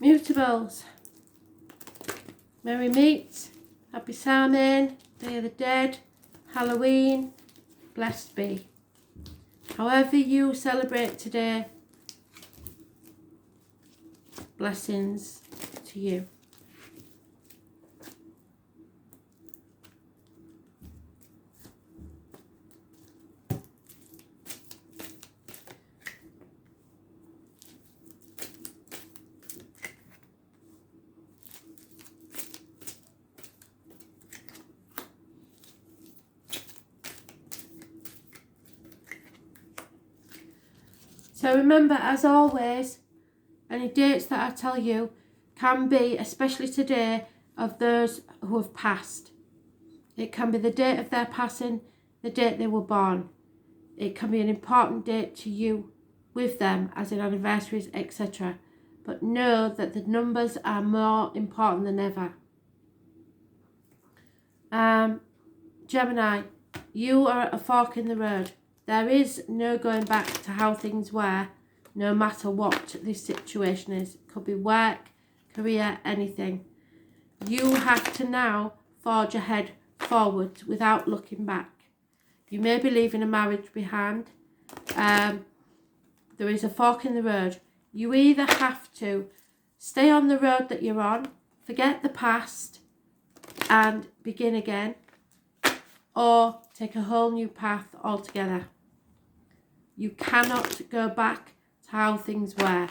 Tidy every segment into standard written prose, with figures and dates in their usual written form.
Mutables. Merry Meet. Happy Samhain. Day of the Dead. Halloween. Blessed be. However you celebrate today, blessings to you. So remember, as always, any dates that I tell you can be, especially today, of those who have passed. It can be the date of their passing, the date they were born. It can be an important date to you with them, as in anniversaries, etc. But know that the numbers are more important than ever. Gemini, you are at a fork in the road. There is no going back to how things were, no matter what this situation is. It could be work, career, anything. You have to now forge ahead forward without looking back. You may be leaving a marriage behind. There is a fork in the road. You either have to stay on the road that you're on, forget the past and begin again, or take a whole new path altogether. You cannot go back to how things were.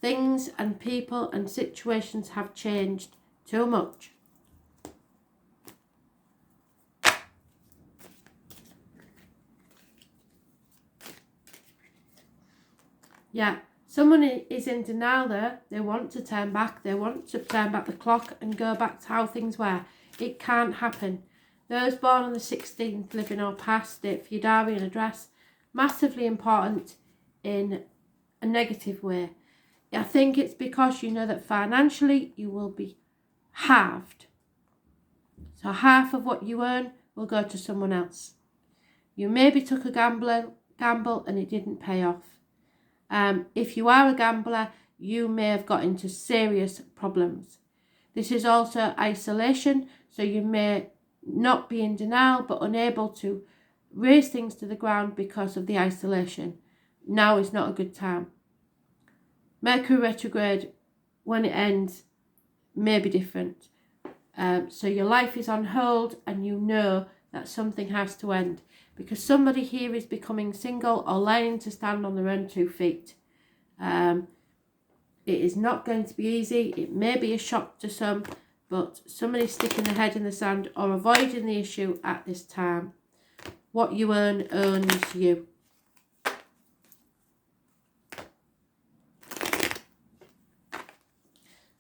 Things and people and situations have changed too much. Yeah, someone is in denial there. They want to turn back. They want to turn back the clock and go back to how things were. It can't happen. Those born on the 16th, living or past it for your diary and address, massively important in a negative way. I think it's because you know that financially you will be halved. So half of what you earn will go to someone else. You maybe took a gamble and it didn't pay off. If you are a gambler, you may have got into serious problems. This is also isolation, so you may not be in denial but unable to raise things to the ground because of the isolation. Now is not a good time. Mercury retrograde, when it ends, may be different. So your life is on hold and you know that something has to end because somebody here is becoming single or learning to stand on their own 2 feet. It is not going to be easy. It may be a shock to some, but somebody's sticking their head in the sand or avoiding the issue at this time. What you earn owns you.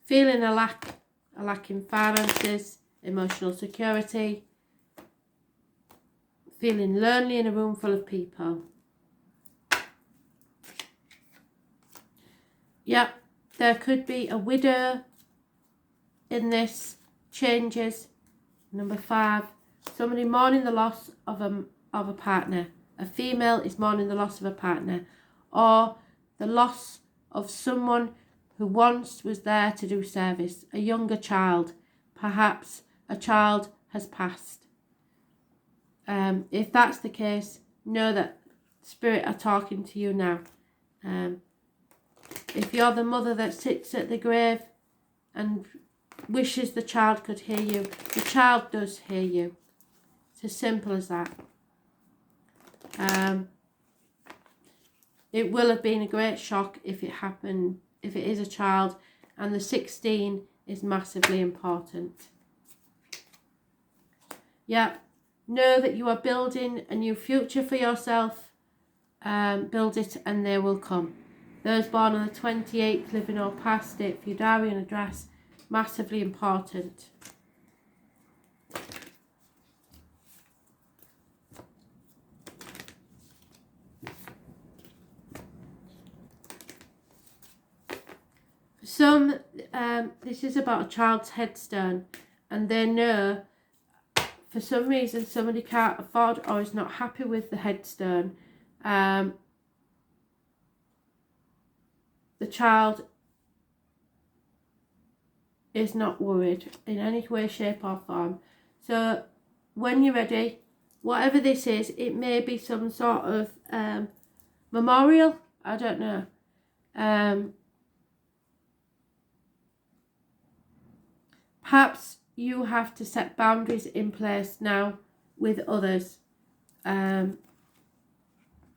Feeling a lack in finances, emotional security. Feeling lonely in a room full of people. Yep, there could be a widow in this. Changes. Number 5, somebody mourning the loss of a partner. A female is mourning the loss of a partner or the loss of someone who once was there to do service. A younger child. Perhaps a child has passed. If that's the case, know that Spirit are talking to you now. If you're the mother that sits at the grave and wishes the child could hear you, the child does hear you. It's as simple as that. It will have been a great shock if it happened, if it is a child, and the 16 is massively important. Yeah, know that you are building a new future for yourself. Build it and they will come. Those born on the 28th, living or past it for your diary and address, massively important. For some, this is about a child's headstone, and they know for some reason somebody can't afford or is not happy with the headstone. The child is not worried in any way, shape or form. So when you're ready, whatever this is, it may be some sort of memorial, I don't know. Perhaps you have to set boundaries in place now with others.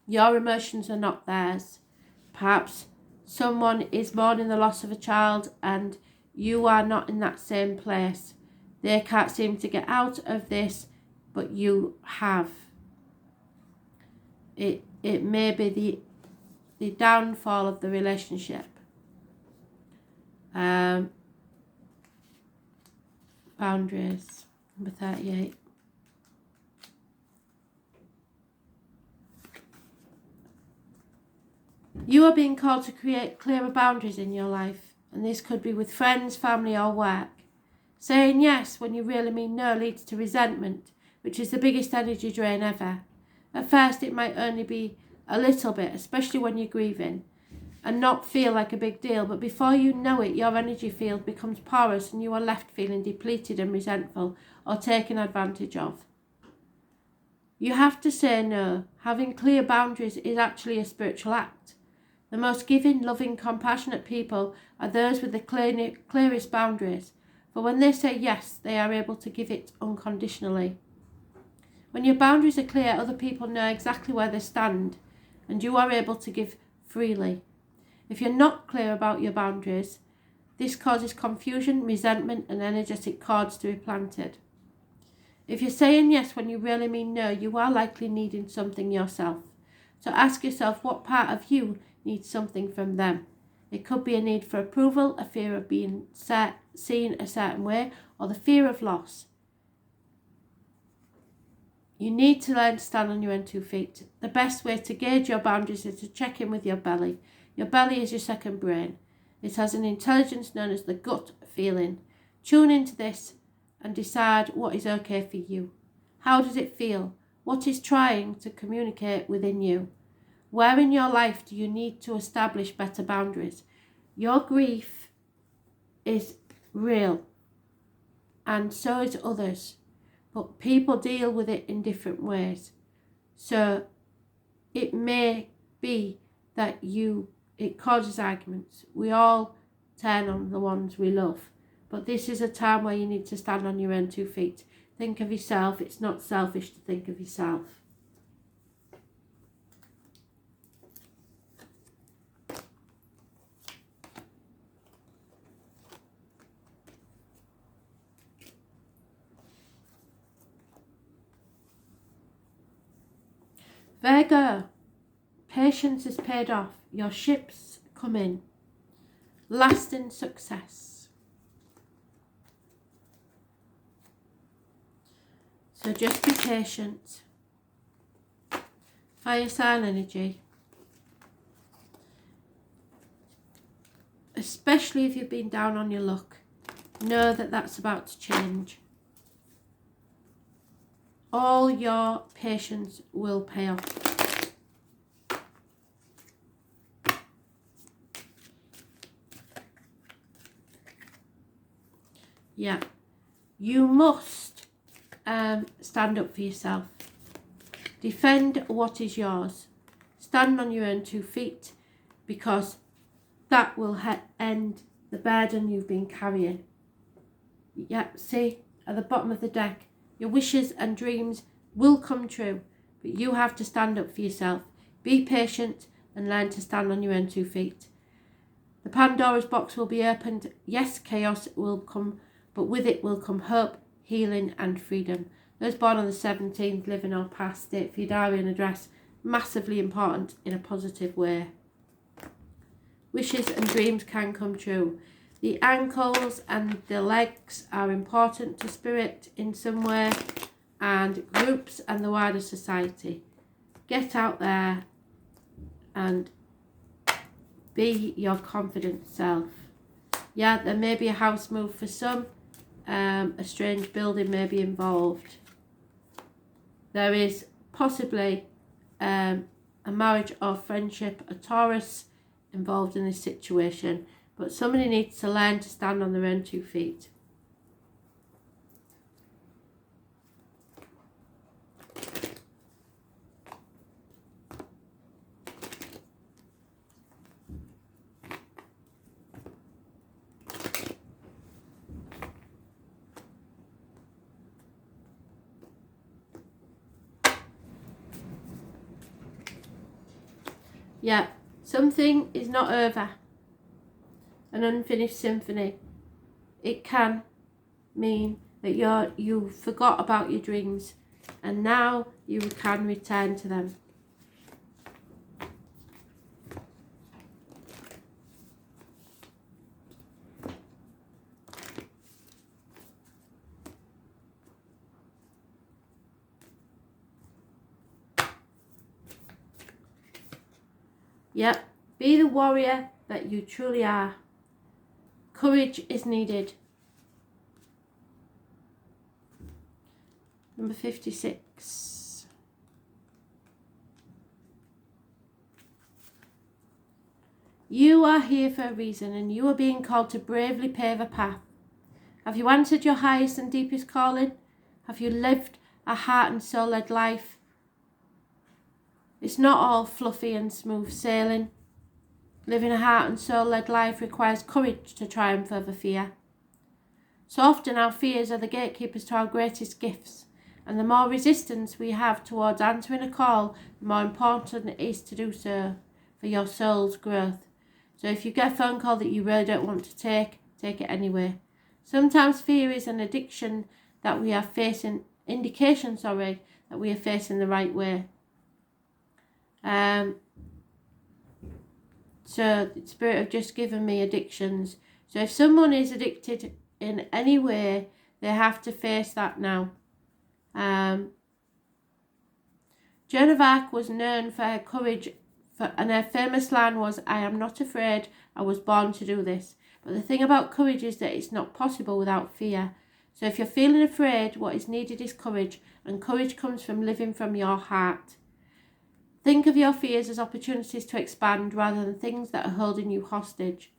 Your emotions are not theirs. Perhaps someone is mourning the loss of a child and you are not in that same place. They can't seem to get out of this, but you have. It may be the downfall of the relationship. Boundaries, number 38. You are being called to create clearer boundaries in your life, and this could be with friends, family or work. Saying yes when you really mean no leads to resentment, which is the biggest energy drain ever. At first it might only be a little bit, especially when you're grieving, and not feel like a big deal, but before you know it, your energy field becomes porous and you are left feeling depleted and resentful or taken advantage of. You have to say no. Having clear boundaries is actually a spiritual act. The most giving, loving, compassionate people are those with the clearest boundaries, for when they say yes, they are able to give it unconditionally. When your boundaries are clear, other people know exactly where they stand, and you are able to give freely. If you're not clear about your boundaries, this causes confusion, resentment, and energetic cords to be planted. If you're saying yes when you really mean no, you are likely needing something yourself. So ask yourself what part of you needs something from them. It could be a need for approval, a fear of being seen a certain way, or the fear of loss. You need to learn to stand on your own 2 feet. The best way to gauge your boundaries is to check in with your belly. Your belly is your second brain. It has an intelligence known as the gut feeling. Tune into this and decide what is okay for you. How does it feel? What is trying to communicate within you? Where in your life do you need to establish better boundaries? Your grief is real, and so is others, but people deal with it in different ways. So it may be that it causes arguments. We all turn on the ones we love, but this is a time where you need to stand on your own 2 feet. Think of yourself. It's not selfish to think of yourself. Virgo, patience is paid off. Your ships come in. Lasting success. So just be patient. Fire sign energy. Especially if you've been down on your luck. Know that that's about to change. All your patience will pay off. Yeah, you must stand up for yourself. Defend what is yours. Stand on your own 2 feet, because that will end the burden you've been carrying. Yeah, see, at the bottom of the deck, your wishes and dreams will come true, but you have to stand up for yourself. Be patient and learn to stand on your own 2 feet. The Pandora's box will be opened. Yes, chaos will come, but with it will come hope, healing and freedom. Those born on the 17th, living or past, date for your diary and address, massively important in a positive way. Wishes and dreams can come true. The ankles and the legs are important to spirit in some way, and groups and the wider society. Get out there and be your confident self. Yeah, there may be a house move for some. A strange building may be involved. There is possibly a marriage or friendship, a Taurus involved in this situation. but somebody needs to learn to stand on their own 2 feet. Yeah, something is not over. An unfinished symphony. It can mean that you forgot about your dreams and now you can return to them. Yep, be the warrior that you truly are. Courage is needed. Number 56. You are here for a reason and you are being called to bravely pave a path. Have you answered your highest and deepest calling? Have you lived a heart and soul led life? It's not all fluffy and smooth sailing. Living a heart and soul led life requires courage to triumph over fear. So often our fears are the gatekeepers to our greatest gifts, and the more resistance we have towards answering a call, the more important it is to do so for your soul's growth. So if you get a phone call that you really don't want to take it anyway. Sometimes fear is an indication that we are facing the right way. So the Spirit have just given me addictions. So if someone is addicted in any way, they have to face that now. Joan of Arc was known for her courage, and her famous line was, "I am not afraid, I was born to do this." But the thing about courage is that it's not possible without fear. So if you're feeling afraid, what is needed is courage, and courage comes from living from your heart. Think of your fears as opportunities to expand rather than things that are holding you hostage.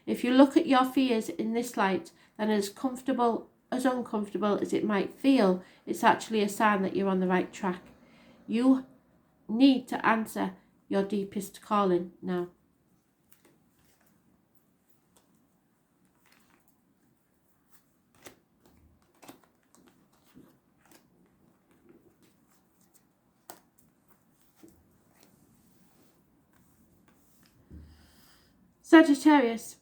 If you look at your fears in this light, then as uncomfortable as it might feel, it's actually a sign that you're on the right track. You need to answer your deepest calling now. Sagittarius.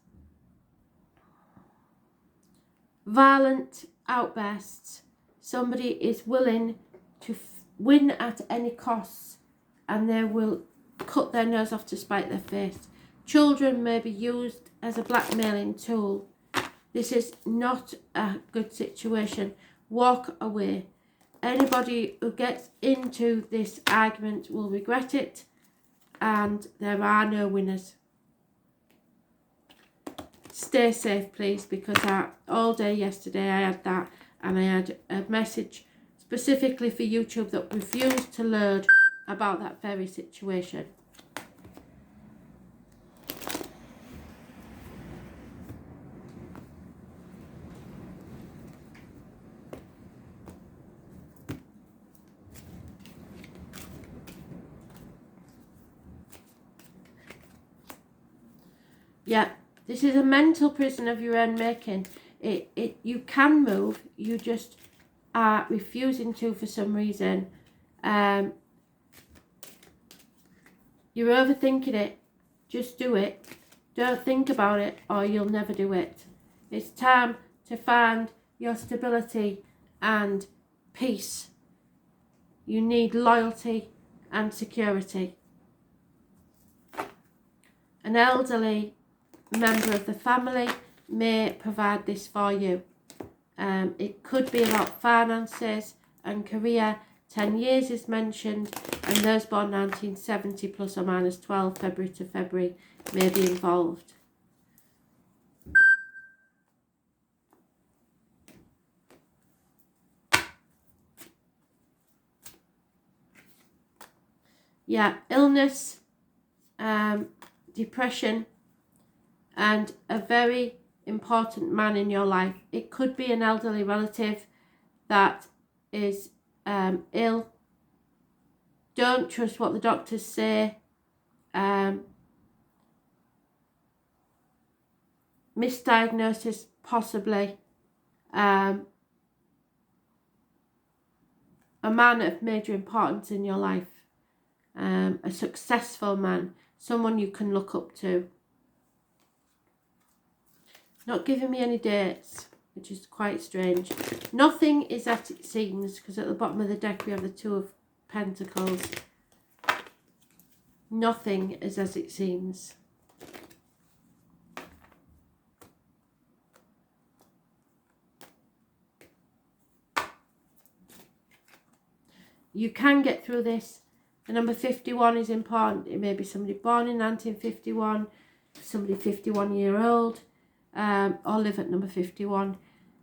Violent outbursts. Somebody is willing to win at any cost, and they will cut their nose off to spite their face. Children may be used as a blackmailing tool. This is not a good situation. Walk away. Anybody who gets into this argument will regret it, and there are no winners. Stay safe, please, because all day yesterday I had that, and I had a message specifically for YouTube that refused to load about that very situation. Yeah. This is a mental prison of your own making. You can move, you just are refusing to for some reason. You're overthinking it. Just do it. Don't think about it or you'll never do it. It's time to find your stability and peace. You need loyalty and security. An elderly member of the family may provide this for you. It could be about finances and career. 10 years is mentioned, and those born 1970 plus or minus 12 February to February may be involved. Yeah, illness, depression, and a very important man in your life. It could be an elderly relative that is ill. Don't trust what the doctors say. Misdiagnosis, possibly. A man of major importance in your life. A successful man. Someone you can look up to. Not giving me any dates, which is quite strange. Nothing is as it seems, because at the bottom of the deck we have the Two of Pentacles. Nothing is as it seems. You can get through this. The number 51 is important. It may be somebody born in 1951, somebody 51-year-old, or live at number 51.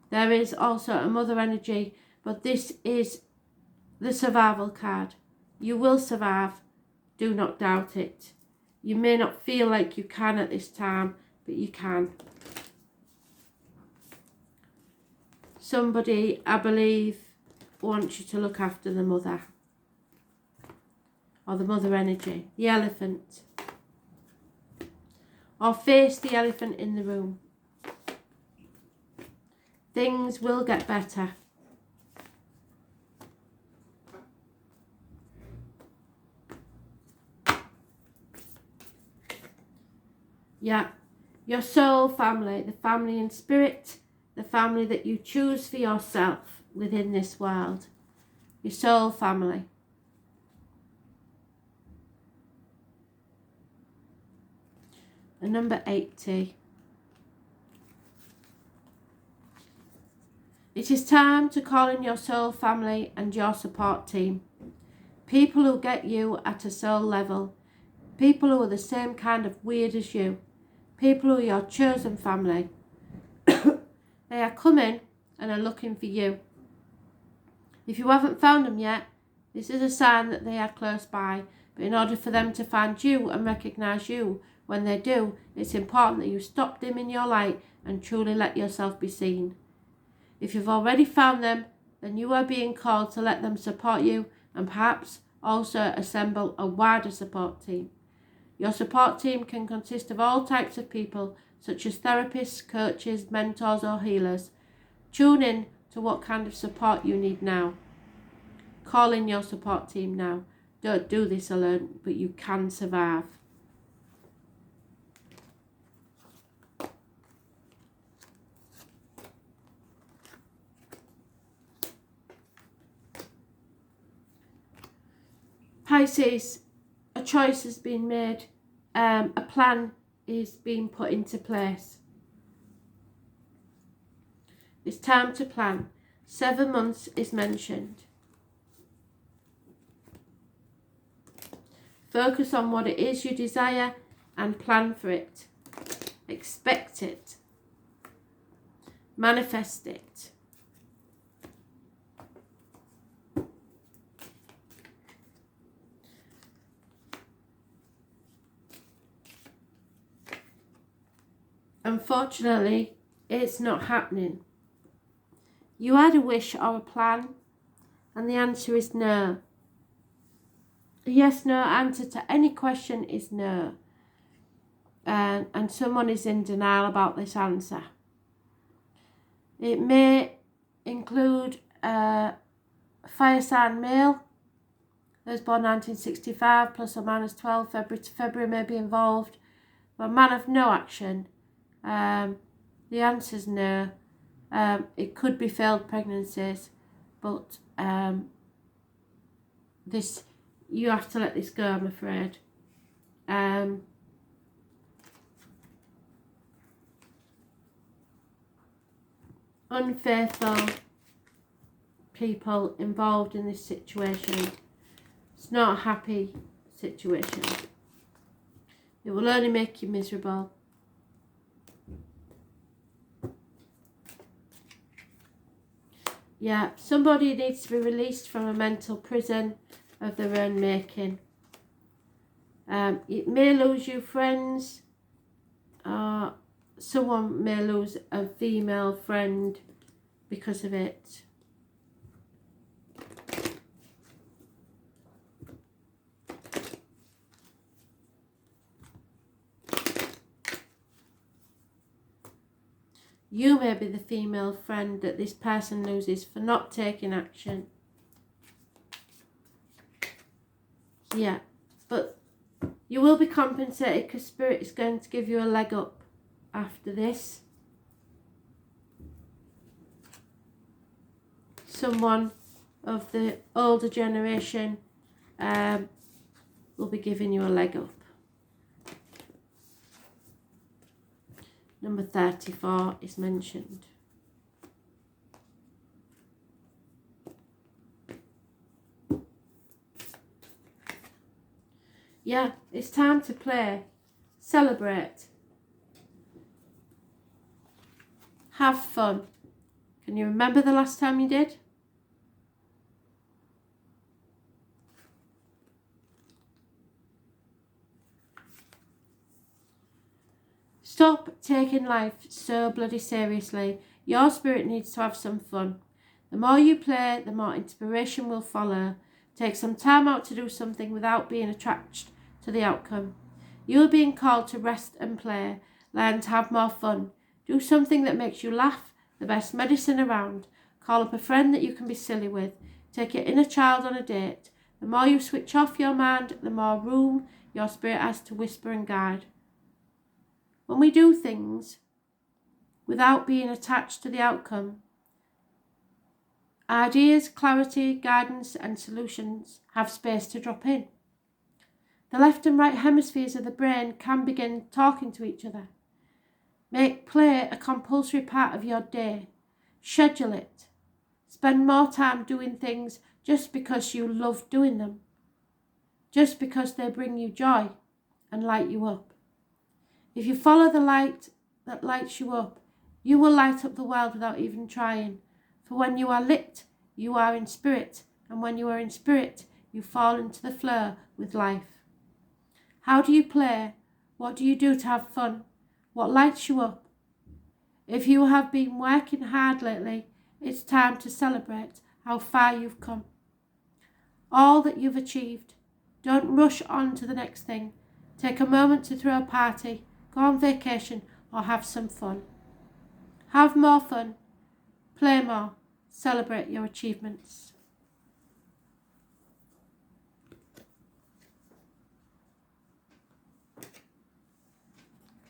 There is also a mother energy, but this is the survival card. You will survive. Do not doubt it. You may not feel like you can at this time, but you can. Somebody, I believe, wants you to look after the mother. Or the mother energy. The elephant. Or face the elephant in the room. Things will get better. Yeah, your soul family, the family in spirit, the family that you choose for yourself within this world. Your soul family. And number 80. It is time to call in your soul family and your support team. People who get you at a soul level. People who are the same kind of weird as you. People who are your chosen family. They are coming and are looking for you. If you haven't found them yet, this is a sign that they are close by. But in order for them to find you and recognise you, when they do, it's important that you stop dimming your light and truly let yourself be seen. If you've already found them, then you are being called to let them support you and perhaps also assemble a wider support team. Your support team can consist of all types of people, such as therapists, coaches, mentors or healers. Tune in to what kind of support you need now. Call in your support team now. Don't do this alone, but you can survive. Pisces, a choice has been made. A plan is being put into place. It's time to plan. 7 months is mentioned. Focus on what it is you desire and plan for it. Expect it. Manifest it. Unfortunately, it's not happening. You had a wish or a plan, and the answer is no. A yes/no answer to any question is no. And someone is in denial about this answer. It may include a fire sign male, those born 1965, plus or minus 12, February to February may be involved. But a man of no action. The answer is no. It could be failed pregnancies, but this, you have to let this go, I'm afraid. Unfaithful people involved in this situation. It's not a happy situation. It will only make you miserable. Yeah, somebody needs to be released from a mental prison of their own making. It may lose you friends. someone may lose a female friend because of it. You may be the female friend that this person loses for not taking action. Yeah, but you will be compensated because Spirit is going to give you a leg up after this. Someone of the older generation will be giving you a leg up. Number 34 is mentioned. Yeah, it's time to play, celebrate, have fun. Can you remember the last time you did? Stop taking life so bloody seriously. Your spirit needs to have some fun. The more you play, the more inspiration will follow. Take some time out to do something without being attached to the outcome. You are being called to rest and play. Learn to have more fun. Do something that makes you laugh, the best medicine around. Call up a friend that you can be silly with. Take your inner child on a date. The more you switch off your mind, the more room your spirit has to whisper and guide. When we do things without being attached to the outcome, ideas, clarity, guidance and solutions have space to drop in. The left and right hemispheres of the brain can begin talking to each other. Make play a compulsory part of your day. Schedule it. Spend more time doing things just because you love doing them, just because they bring you joy and light you up. If you follow the light that lights you up, you will light up the world without even trying. For when you are lit, you are in spirit, and when you are in spirit, you fall into the flow with life. How do you play? What do you do to have fun? What lights you up? If you have been working hard lately, it's time to celebrate how far you've come. All that you've achieved. Don't rush on to the next thing. Take a moment to throw a party, go on vacation, or have some fun. Have more fun. Play more. Celebrate your achievements.